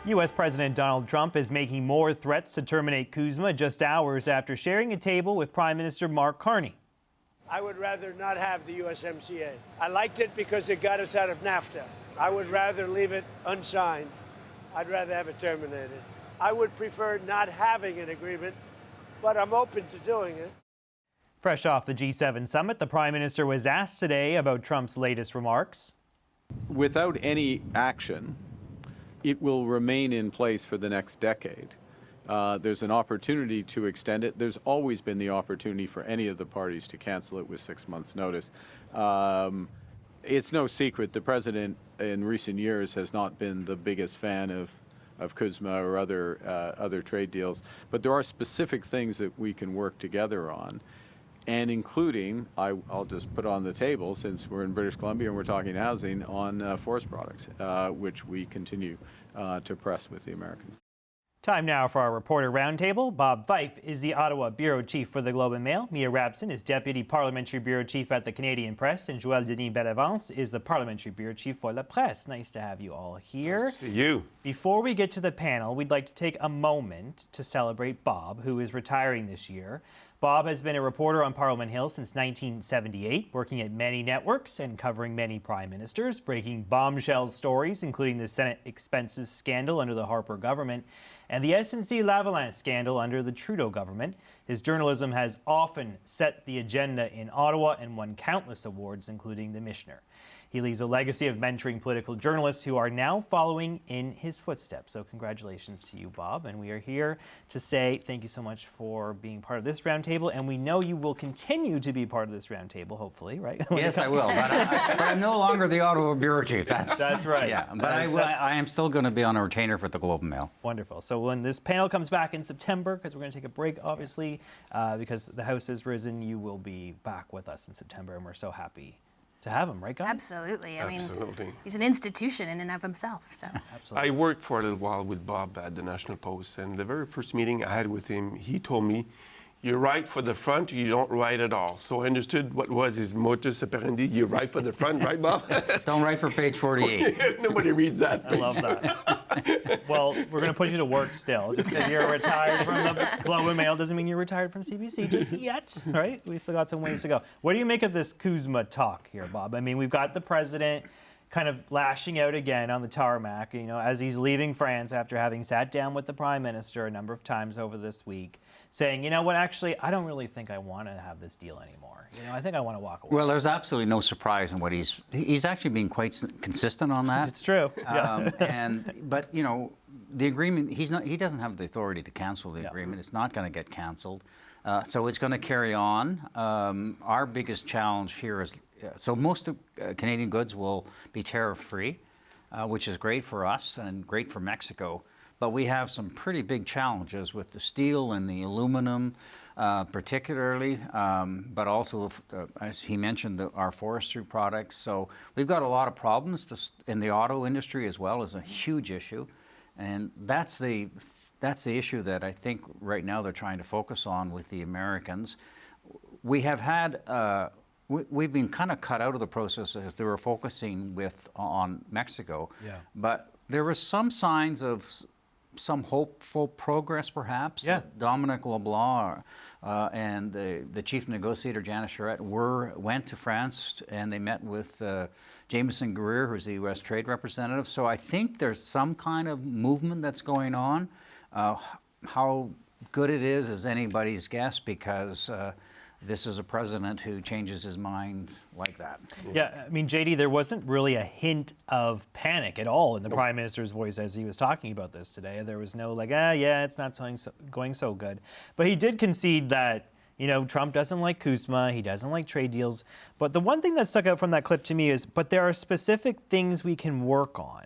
U.S. President Donald Trump is making more threats to terminate CUSMA just hours after sharing a table with Prime Minister Mark Carney. I would rather not have the USMCA. I liked it because it got us out of NAFTA. I would rather leave it unsigned. I'd rather have it terminated. I would prefer not having an agreement, but I'm open to doing it. Fresh off the G7 summit, the Prime Minister was asked today about Trump's latest remarks. Without any action, it will remain in place for the next decade. There's an opportunity to extend it. There's always been the opportunity for any of the parties to cancel it with 6 months' notice. It's no secret the president in recent years has not been the biggest fan of CUSMA or other trade deals, but there are specific things that we can work together on, and including, I'll just put on the table, since we're in British Columbia and we're talking housing, on forest products, which we continue to press with the Americans. Time now for our reporter roundtable. Bob Fife is the Ottawa Bureau Chief for the Globe and Mail. Mia Rabson is Deputy Parliamentary Bureau Chief at the Canadian Presse. And Joël-Denis Bellavance is the Parliamentary Bureau Chief for La Presse. Nice to have you all here. Nice to see you. Before we get to the panel, we'd like to take a moment to celebrate Bob, who is retiring this year. Bob has been a reporter on Parliament Hill since 1978, working at many networks and covering many prime ministers, breaking bombshell stories, including the Senate expenses scandal under the Harper government and the SNC-Lavalin scandal under the Trudeau government. His journalism has often set the agenda in Ottawa and won countless awards, including the Missioner. He leaves a legacy of mentoring political journalists who are now following in his footsteps. So congratulations to you, Bob. And we are here to say thank you so much for being part of this roundtable. And we know you will continue to be part of this roundtable, hopefully, right? Yes, I will. But I'm no longer the Ottawa Bureau Chief. That's right. Yeah, but I am still going to be on a retainer for the Globe and Mail. Wonderful. So when this panel comes back in September, because we're going to take a break, obviously, because the House has risen, you will be back with us in September. And we're so happy to have him, right, guys? Absolutely. I mean, Absolutely. he's an institution in and of himself. So. Absolutely. I worked for a little while with Bob at the National Post, and the very first meeting I had with him, he told me, "You write for the front, you don't write at all." So I understood what was his modus operandi. You write for the front, right, Bob? Don't write for page 48. Nobody reads that page. I love that. Well, we're going to put you to work still. Just because you're retired from the Globe and Mail doesn't mean you're retired from CBC just yet, right? We still got some ways to go. What do you make of this CUSMA talk here, Bob? I mean, we've got the president kind of lashing out again on the tarmac, you know, as he's leaving France after having sat down with the Prime Minister a number of times over this week, saying, you know what, actually, I don't really think I want to have this deal anymore. You know, I think I want to walk away. Well, there's absolutely no surprise in what he's actually been quite consistent on that. It's true. But you know, the agreement, he doesn't have the authority to cancel the agreement. It's not going to get canceled. So it's going to carry on. Our biggest challenge here is, so most of Canadian goods will be tariff-free, which is great for us and great for Mexico. But we have some pretty big challenges with the steel and the aluminum, particularly, but also, as he mentioned, our forestry products. So we've got a lot of problems in the auto industry as well as a huge issue. And that's the issue that I think right now they're trying to focus on with the Americans. We have had, we've been kind of cut out of the process as they were focusing on Mexico. Yeah. But there were some signs of some hopeful progress, perhaps. Yeah. Dominic LeBlanc and the chief negotiator, Janice Charette, went to France and they met with Jameson Greer, who's the U.S. trade representative. So I think there's some kind of movement that's going on. How good it is anybody's guess, because this is a president who changes his mind like that. Yeah, I mean, JD, there wasn't really a hint of panic at all in the Prime Minister's voice as he was talking about this today. There was no like, yeah, it's not going so good. But he did concede that, you know, Trump doesn't like CUSMA, he doesn't like trade deals. But the one thing that stuck out from that clip to me is, but there are specific things we can work on.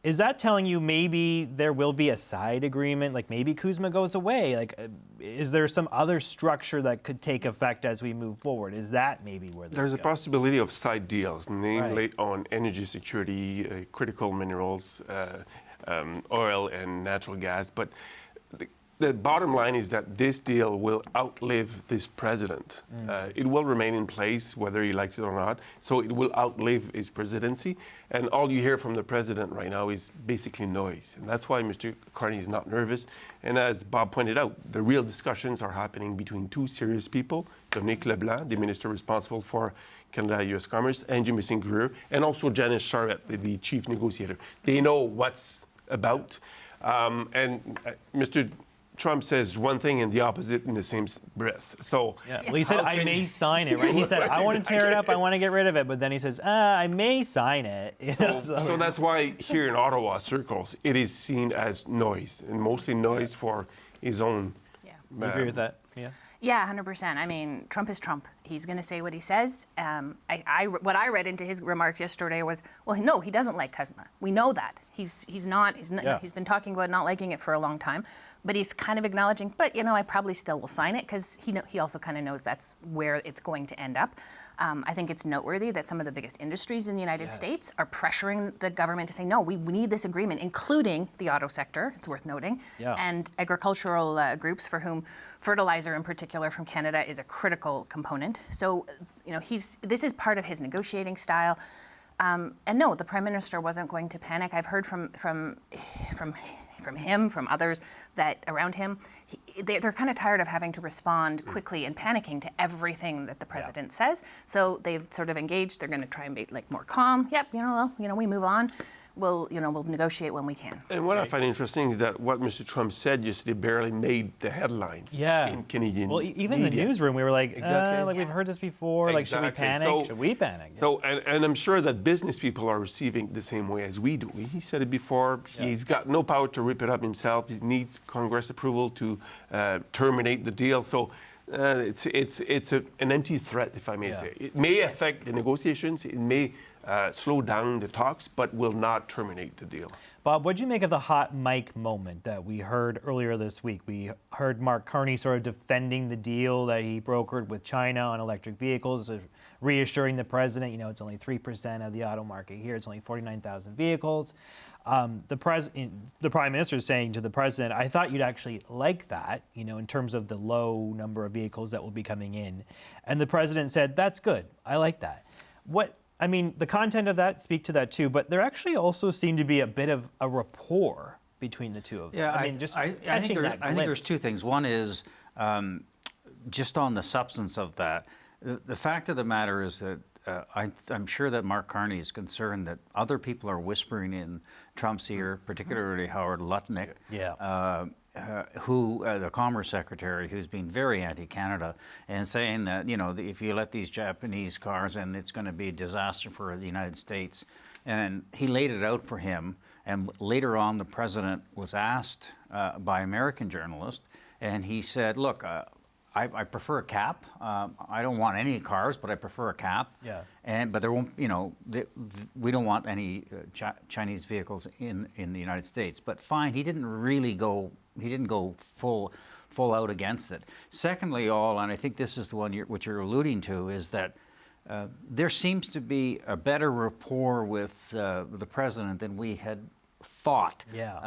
Is that telling you maybe there will be a side agreement, like maybe CUSMA goes away? Like, is there some other structure that could take effect as we move forward? Is that maybe where this There's a goes? possibility of side deals, namely on energy security, critical minerals, oil and natural gas. But the bottom line is that this deal will outlive this president. It will remain in place whether he likes it or not. So it will outlive his presidency. And all you hear from the president right now is basically noise. And that's why Mr. Carney is not nervous. And as Bob pointed out, the real discussions are happening between two serious people, Dominique Leblanc, the minister responsible for Canada-U.S. commerce, and Jimmy Greer, and also Janice Charette, the chief negotiator. They know what's about. Mr. Trump says one thing and the opposite in the same breath. So, Well, he said, I may sign it, right? He said, I want to tear it up, I want to get rid of it. But then he says, I may sign it. You know, so that's why here in Ottawa circles, it is seen as noise, and mostly noise for his own. Yeah. You agree with that? Yeah. Yeah, 100%. I mean, Trump is Trump. He's going to say what he says. What I read into his remarks yesterday was, well, no, he doesn't like CUSMA. We know that. He's been talking about not liking it for a long time, but he's kind of acknowledging, but, you know, I probably still will sign it because he also kind of knows that's where it's going to end up. I think it's noteworthy that some of the biggest industries in the United States are pressuring the government to say, no, we need this agreement, including the auto sector, it's worth noting, and agricultural groups for whom fertilizer in particular from Canada is a critical component. So, you know, this is part of his negotiating style. And no, the Prime Minister wasn't going to panic. I've heard from him, from others that around him, they're kind of tired of having to respond quickly and panicking to everything that the president says. So they've sort of engaged. They're going to try and be like more calm. Yep, we move on. We'll negotiate when we can. And what I find interesting is that what Mr. Trump said yesterday barely made the headlines in Canadian Well, even media. the newsroom, we were like, Exactly. we've heard this before. Like, should we panic? Should we panic? So, and I'm sure that business people are receiving the same way as we do. He said it before. He's got no power to rip it up himself. He needs Congress approval to terminate the deal. So. It's an empty threat, if I may say. It may affect the negotiations. It may slow down the talks, but will not terminate the deal. Bob, what did you make of the hot mic moment that we heard earlier this week? We heard Mark Carney sort of defending the deal that he brokered with China on electric vehicles, reassuring the president, it's only 3% of the auto market here. It's only 49,000 vehicles. The Prime Minister is saying to the president, I thought you'd actually like that, in terms of the low number of vehicles that will be coming in. And the president said, that's good. I like that. The content of that speak to that too, but there actually also seemed to be a bit of a rapport between the two of them. Yeah, I think there's two things. One is just on the substance of that. The fact of the matter is that I'm sure that Mark Carney is concerned that other people are whispering in Trump's ear, particularly Howard Lutnick, the Commerce Secretary, who's been very anti-Canada, and saying that, if you let these Japanese cars in, it's going to be a disaster for the United States. And he laid it out for him. And later on, the president was asked by American journalists, and he said, look, I prefer a cap. I don't want any cars, but I prefer a cap. Yeah. But there won't, we don't want any Chinese vehicles in the United States. But fine, he didn't really go. He didn't go full out against it. Secondly, and I think this is the one which you're alluding to, is that there seems to be a better rapport with the president than we had thought. Yeah.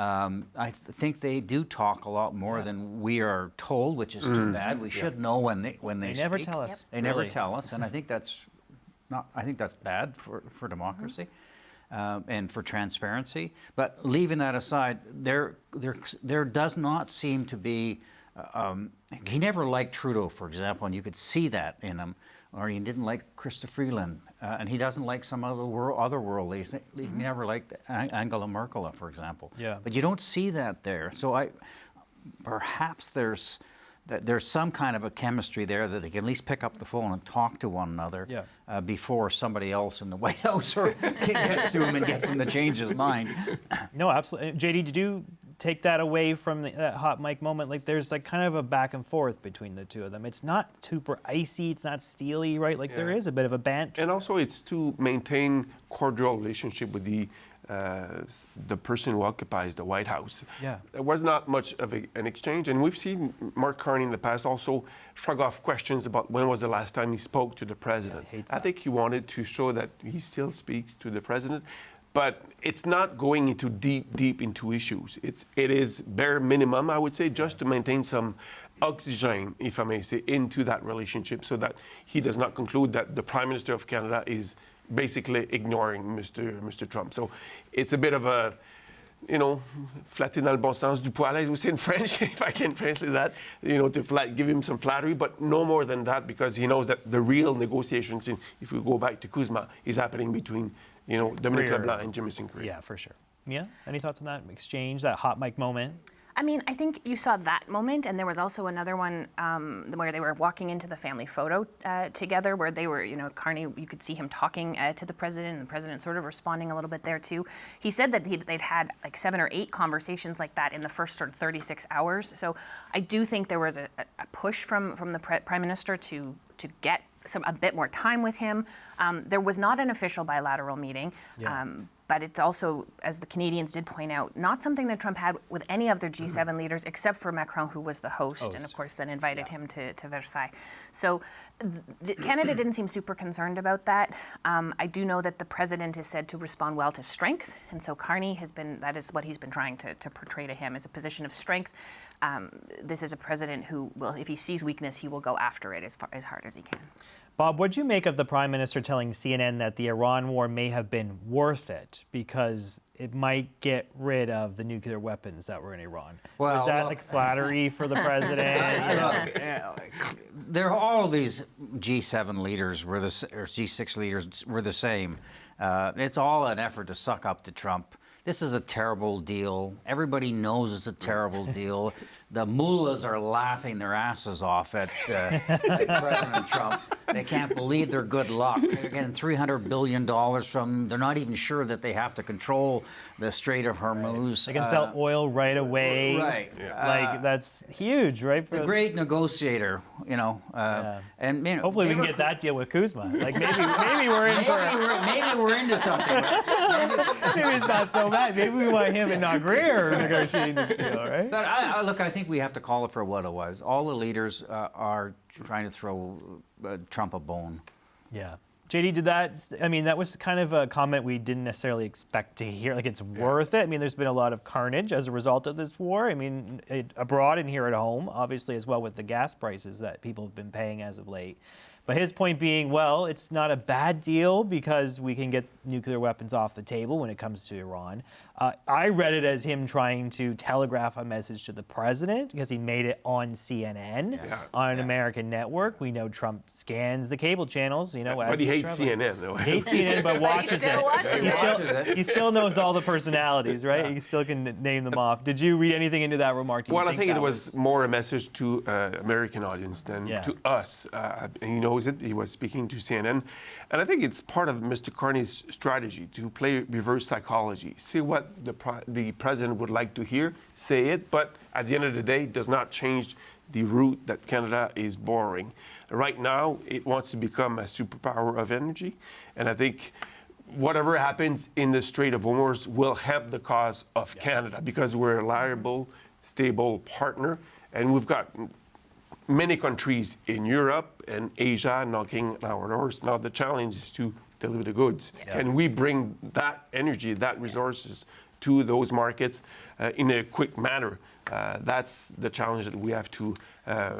I think they do talk a lot more than we are told, which is too bad. We should know when they speak. They never tell us. They never tell us, and I think that's bad for democracy. And for transparency. But leaving that aside, there does not seem to be. He never liked Trudeau, for example, and you could see that in him. Or he didn't like Chrystia Freeland, and he doesn't like some other world leaders. He never liked Angela Merkel, for example. Yeah. But you don't see that there. So perhaps there's some kind of a chemistry there that they can at least pick up the phone and talk to one another before somebody else in the White House gets to him and gets him to change his mind. No, absolutely. JD, did you take that away from that hot mic moment? Like, there's kind of a back and forth between the two of them. It's not super icy. It's not steely, right? There is a bit of a banter. And also, it's to maintain cordial relationship with the person who occupies the White House. Yeah. There was not much of an exchange, and we've seen Mark Carney in the past also shrug off questions about when was the last time he spoke to the president. I think he wanted to show that he still speaks to the president. but it's not going into deep into issues. It is bare minimum, I would say, just to maintain some oxygen, if I may say, into that relationship, so that he does not conclude that the Prime Minister of Canada is basically ignoring Mr. Trump. So it's a bit of a, flatter dans le bon sens du poil, as we say in French, if I can translate that, to give him some flattery, but no more than that, because he knows that the real negotiations, if we go back to CUSMA, is happening between, Dominique LeBlanc and Jimmy Sinclair. Yeah, for sure. Mia, any thoughts on that exchange, that hot mic moment? I mean, I think you saw that moment, and there was also another one where they were walking into the family photo together, where they were, Carney, you could see him talking to the president, and the president sort of responding a little bit there too. He said that they'd had like 7 or 8 conversations like that in the first sort of 36 hours. So I do think there was a push from the Prime Minister to get a bit more time with him. There was not an official bilateral meeting. Yeah. But it's also, as the Canadians did point out, not something that Trump had with any of their G7 leaders, except for Macron, who was the host. And of course then invited him to Versailles. So Canada didn't seem super concerned about that. I do know that the president is said to respond well to strength, and so Carney that is what he's been trying to portray to him, as a position of strength. This is a president who will, if he sees weakness, he will go after it as hard as he can. Bob, what do you make of the Prime Minister telling CNN that the Iran war may have been worth it because it might get rid of the nuclear weapons that were in Iran? Well, is that like flattery for the president? There are all these G7 leaders or G6 leaders were the same. It's all an effort to suck up to Trump. This is a terrible deal. Everybody knows it's a terrible deal. The mullahs are laughing their asses off at President Trump. They can't believe their good luck. They're getting $300 billion from, they're not even sure that they have to control the Strait of Hormuz. They can sell oil right away. Right. Like, that's huge, right? The great negotiator, And hopefully we can get that deal with CUSMA. Like, maybe we're in maybe we're into something. Maybe it's not so bad. Maybe we want him and not Greer negotiating this deal, right? But I think we have to call it for what it was. All the leaders are trying to throw Trump a bone. Yeah. JD, that was kind of a comment we didn't necessarily expect to hear. Like, it's worth it. I mean, there's been a lot of carnage as a result of this war. I mean, abroad and here at home, obviously, as well with the gas prices that people have been paying as of late. But his point being, well, it's not a bad deal because we can get nuclear weapons off the table when it comes to Iran. I read it as him trying to telegraph a message to the president because he made it on CNN, on an American network. We know Trump scans the cable channels, but he hates CNN, though. He hates CNN, but watches it. He still knows all the personalities, right? Yeah. He still can name them off. Did you read anything into that remark? I think it was more a message to American audience than to us. He knows it. He was speaking to CNN. And I think it's part of Mr. Carney's strategy to play reverse psychology. See what the president would like to hear, say it, but at the end of the day, it does not change the route that Canada is borrowing. Right now, it wants to become a superpower of energy. And I think whatever happens in the Strait of Hormuz will help the cause of Canada because we're a reliable, stable partner. And we've got many countries in Europe and Asia knocking on our doors. Now the challenge is to deliver the goods. Yeah. Can we bring that energy, that resources to those markets in a quick manner? That's the challenge that we have to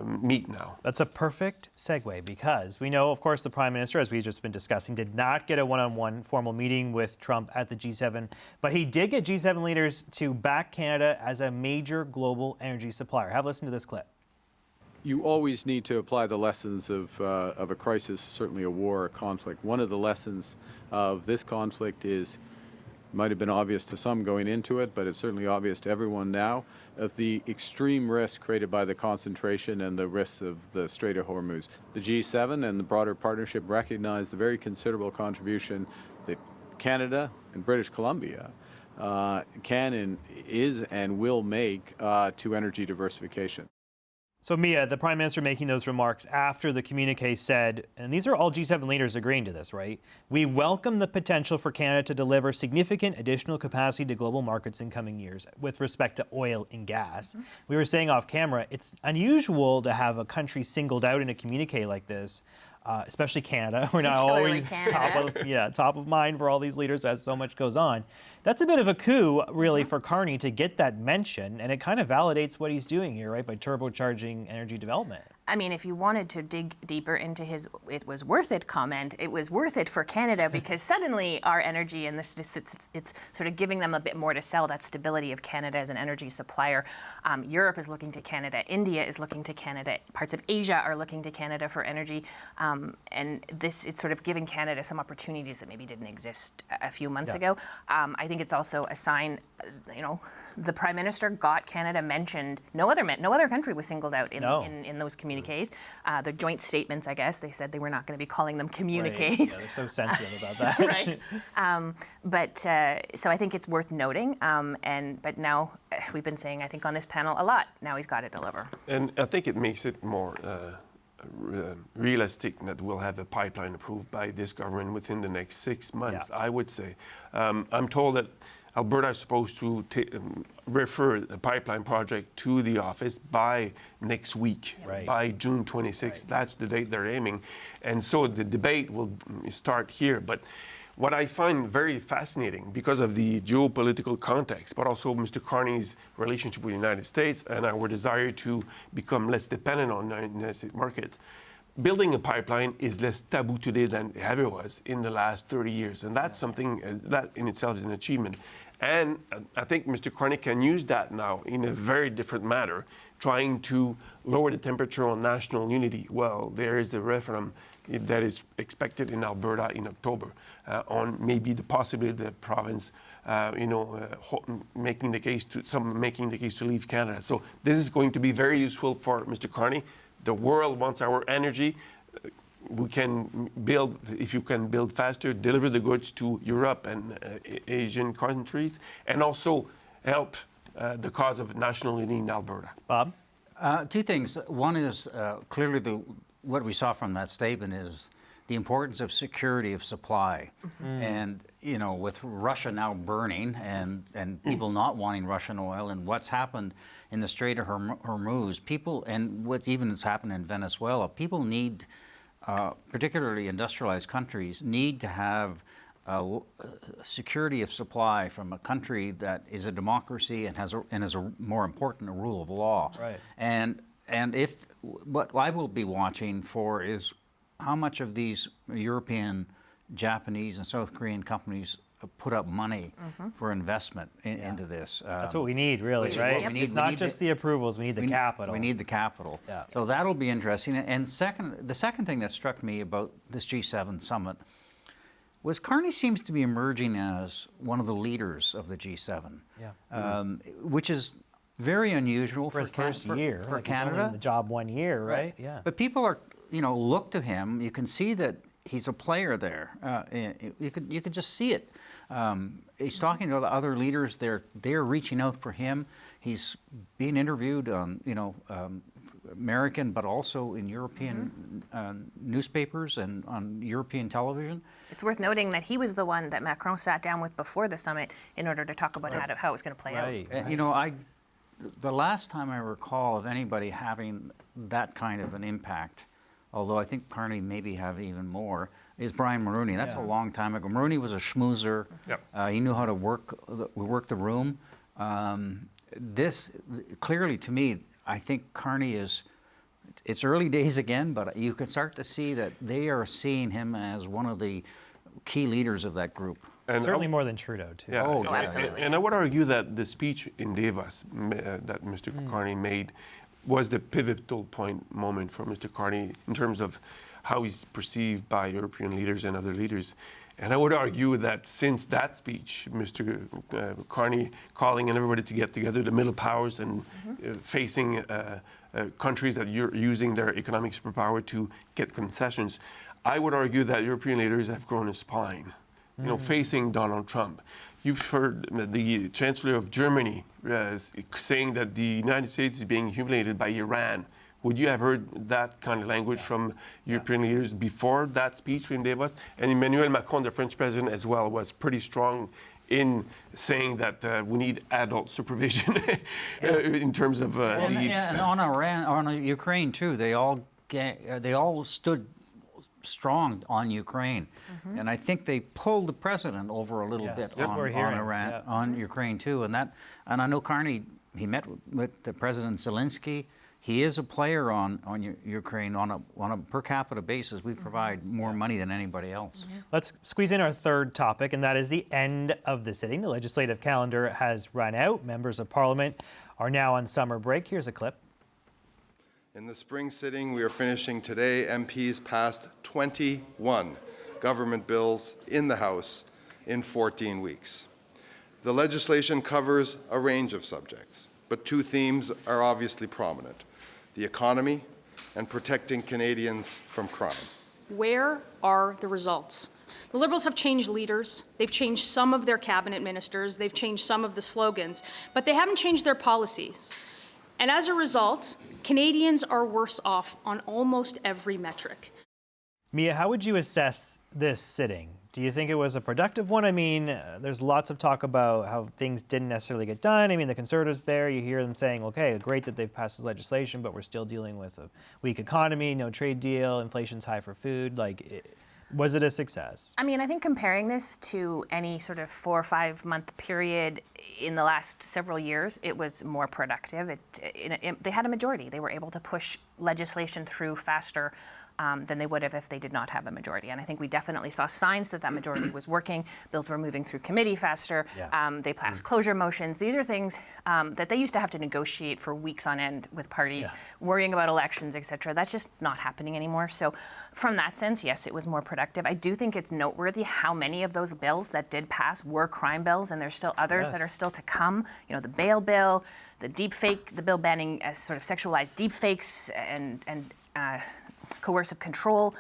meet now. That's a perfect segue because we know, of course, the Prime Minister, as we've just been discussing, did not get a one-on-one formal meeting with Trump at the G7, but he did get G7 leaders to back Canada as a major global energy supplier. Have a listen to this clip. You always need to apply the lessons of a crisis, certainly a war, a conflict. One of the lessons of this conflict is, might have been obvious to some going into it, but it's certainly obvious to everyone now, of the extreme risk created by the concentration and the risks of the Strait of Hormuz. The G7 and the broader partnership recognize the very considerable contribution that Canada and British Columbia can and will make to energy diversification. So, Mia, the Prime Minister making those remarks after the communiqué said, and these are all G7 leaders agreeing to this, right? We welcome the potential for Canada to deliver significant additional capacity to global markets in coming years with respect to oil and gas. Mm-hmm. We were saying off camera, it's unusual to have a country singled out in a communiqué like this. especially Canada. We're not Particularly always Canada. top of mind for all these leaders as so much goes on. That's a bit of a coup, really, for Carney to get that mention, and it kind of validates what he's doing here, right, by turbocharging energy development. I mean, if you wanted to dig deeper into his "it was worth it" comment, it was worth it for Canada because suddenly our energy and it's sort of giving them a bit more to sell, that stability of Canada as an energy supplier. Europe is looking to Canada. India is looking to Canada. Parts of Asia are looking to Canada for energy. And it's sort of giving Canada some opportunities that maybe didn't exist a few months ago. I think it's also a sign, the Prime Minister got Canada mentioned. No other country was singled out in those communiques. The joint statements, I guess, they said they were not going to be calling them communiques. Right. Yeah, they're so sensitive about that. Right. So I think it's worth noting. But now we've been saying, I think, on this panel a lot. Now he's got to deliver. And I think it makes it more realistic that we'll have a pipeline approved by this government within the next 6 months, I would say. I'm told that Alberta is supposed to refer the pipeline project to the office by next week, by June 26th. Right. That's the date they're aiming. And so the debate will start here. But what I find very fascinating, because of the geopolitical context, but also Mr. Carney's relationship with the United States and our desire to become less dependent on the United States markets, building a pipeline is less taboo today than it ever was in the last 30 years. And that's something that in itself is an achievement. And I think Mr. Carney can use that now in a very different manner, trying to lower the temperature on national unity. Well, there is a referendum that is expected in Alberta in October on maybe possibly the province, making the case to leave Canada. So this is going to be very useful for Mr. Carney. The world wants our energy. We can build, if you can build faster, deliver the goods to Europe and Asian countries, and also help the cause of national unity in Alberta. Bob? Two things. One is clearly what we saw from that statement is the importance of security of supply. And, with Russia now burning and people not wanting Russian oil and what's happened in the Strait of Hormuz, people, and what's even has happened in Venezuela, people need, particularly industrialized countries, need to have security of supply from a country that is a democracy and has more important, a rule of law. Right. And if what I will be watching for is how much of these European, Japanese, and South Korean companies put up money for investment into this. That's what we need, really, right? It's not just the approvals, we need the capital. We need the capital. Yeah. So that'll be interesting. And the second thing that struck me about this G7 summit was Carney seems to be emerging as one of the leaders of the G7, which is very unusual for his first year for like Canada. He's only in the job 1 year, right? Yeah. But people are, look to him. You can see that he's a player there. You could just see it. He's talking to the other leaders. They're reaching out for him. He's being interviewed on American, but also in European newspapers and on European television. It's worth noting that he was the one that Macron sat down with before the summit in order to talk about how it was going to play out. And, the last time I recall of anybody having that kind of an impact, although I think Carney maybe have even more, is Brian Mulroney. That's a long time ago. Mulroney was a schmoozer. Yep. He knew how to work the room. This, clearly to me, I think Carney it's early days again, but you can start to see that they are seeing him as one of the key leaders of that group. And certainly more than Trudeau, too. Yeah. Oh, absolutely. And I would argue that the speech in Davos that Mr. Carney made was the pivotal moment for Mr. Carney in terms of how he's perceived by European leaders and other leaders. And I would argue that since that speech, Mr. Carney calling on everybody to get together, the middle powers, and facing countries that are using their economic superpower to get concessions, I would argue that European leaders have grown a spine, facing Donald Trump. You've heard the Chancellor of Germany saying that the United States is being humiliated by Iran. Would you have heard that kind of language from European leaders before that speech in Davos? And Emmanuel Macron, the French president, as well, was pretty strong in saying that we need adult supervision in terms of and on Iran, on Ukraine too. They all stood strong on Ukraine. And I think they pulled the president over a little bit on Iran, on Ukraine too. And I know Carney, he met with the President Zelensky. He is a player on Ukraine on a per capita basis. We provide more money than anybody else. Let's squeeze in our third topic, and that is the end of the sitting. The legislative calendar has run out. Members of Parliament are now on summer break. Here's a clip. In the spring sitting we are finishing today, MPs passed 21 government bills in the House in 14 weeks. The legislation covers a range of subjects, but two themes are obviously prominent: the economy and protecting Canadians from crime. Where are the results? The Liberals have changed leaders, they've changed some of their cabinet ministers, they've changed some of the slogans, but they haven't changed their policies. And as a result, Canadians are worse off on almost every metric. Mia, how would you assess this sitting? Do you think it was a productive one? I mean, there's lots of talk about how things didn't necessarily get done. I mean, the Conservatives there, you hear them saying, okay, great that they've passed this legislation, but we're still dealing with a weak economy, no trade deal, inflation's high for food. Was it a success? I mean, I think comparing this to any sort of 4 or 5 month period in the last several years, it was more productive. They had a majority. They were able to push legislation through faster than they would have if they did not have a majority. And I think we definitely saw signs that that majority was working. Bills were moving through committee faster. They passed closure motions. These are things that they used to have to negotiate for weeks on end with parties, worrying about elections, et cetera. That's just not happening anymore. So from that sense, yes, it was more productive. I do think it's noteworthy how many of those bills that did pass were crime bills, and there's still others that are still to come. You know, the bail bill, the deepfake, the bill banning sort of sexualized deepfakes and coercive control.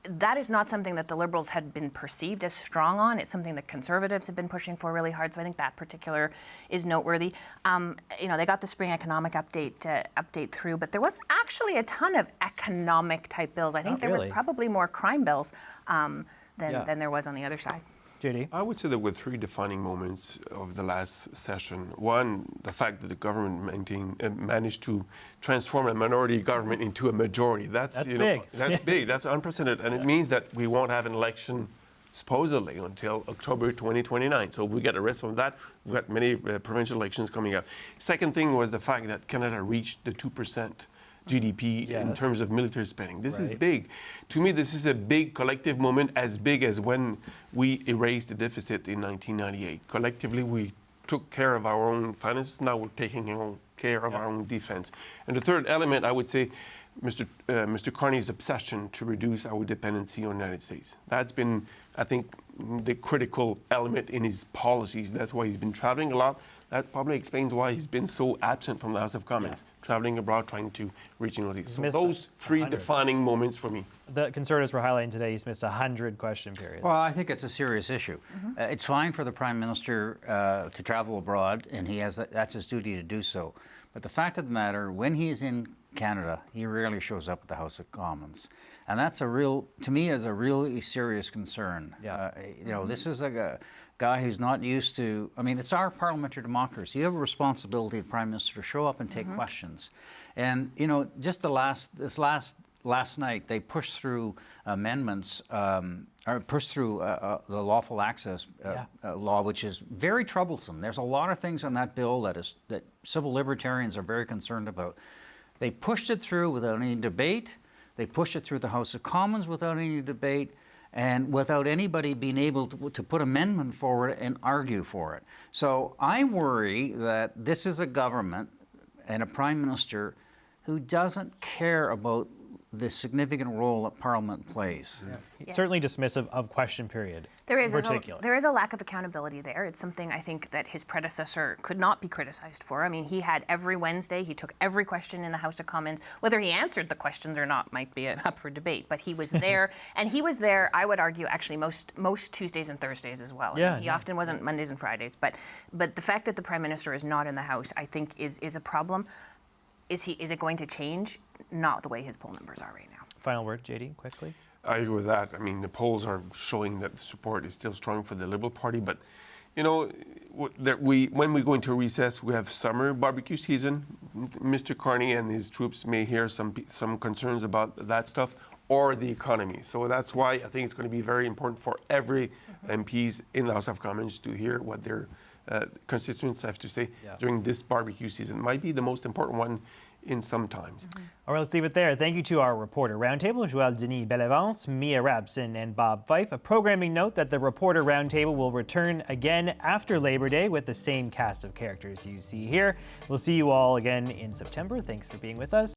That is not something that the Liberals had been perceived as strong on. It's something that Conservatives have been pushing for really hard. So I think that particular is noteworthy. They got the spring economic update through, but there wasn't actually a ton of economic type bills. I think there was probably more crime bills than there was on the other side. JD? I would say there were three defining moments of the last session. One, the fact that the government managed to transform a minority government into a majority. That's big. That's big. That's unprecedented. And it means that we won't have an election, supposedly, until October 2029. So we get a rest from that. We've got many provincial elections coming up. Second thing was the fact that Canada reached the 2% GDP in terms of military spending. This is big. To me, this is a big collective moment, as big as when we erased the deficit in 1998. Collectively, we took care of our own finances. Now we're taking care of our own defense. And the third element, I would say, Mr. Carney's obsession to reduce our dependency on the United States. That's been, I think, the critical element in his policies. That's why he's been traveling a lot. That probably explains why he's been so absent from the House of Commons, traveling abroad, trying to reach deals. So those three defining moments for me. The Conservatives were highlighting today he's missed 100 question periods. Well, I think it's a serious issue. It's fine for the Prime Minister to travel abroad, and that's his duty to do so. But the fact of the matter, when he's in Canada, he rarely shows up at the House of Commons. And that's to me, is a really serious concern. This is a guy who's not used to, it's our parliamentary democracy. You have a responsibility, the Prime Minister, to show up and take questions. And, just last night, they pushed through amendments, or pushed through the lawful access law, which is very troublesome. There's a lot of things on that bill that civil libertarians are very concerned about. They pushed it through without any debate. They pushed it through the House of Commons without any debate, and without anybody being able to put amendment forward and argue for it. So I worry that this is a government and a Prime Minister who doesn't care about the significant role that Parliament plays. Certainly dismissive of question period. There is a lack of accountability there. It's something I think that his predecessor could not be criticized for. He had every Wednesday, he took every question in the House of Commons. Whether he answered the questions or not might be up for debate, but he was there. And he was there, I would argue, actually most Tuesdays and Thursdays as well. He often wasn't Mondays and Fridays. But the fact that the Prime Minister is not in the House, I think, is a problem. Is it going to change? Not the way his poll numbers are right now. Final word, JD, quickly. I agree with that. The polls are showing that the support is still strong for the Liberal Party. But, when we go into recess, we have summer barbecue season. Mr. Carney and his troops may hear some concerns about that stuff. or the economy. So that's why I think it's going to be very important for every MPs in the House of Commons to hear what their constituents have to say during this barbecue season. It might be the most important one in some times. All right, let's leave it there. Thank you to our reporter roundtable, Joël-Denis Bellavance, Mia Rabson, and Bob Fife. A programming note that the reporter roundtable will return again after Labor Day with the same cast of characters you see here. We'll see you all again in September. Thanks for being with us.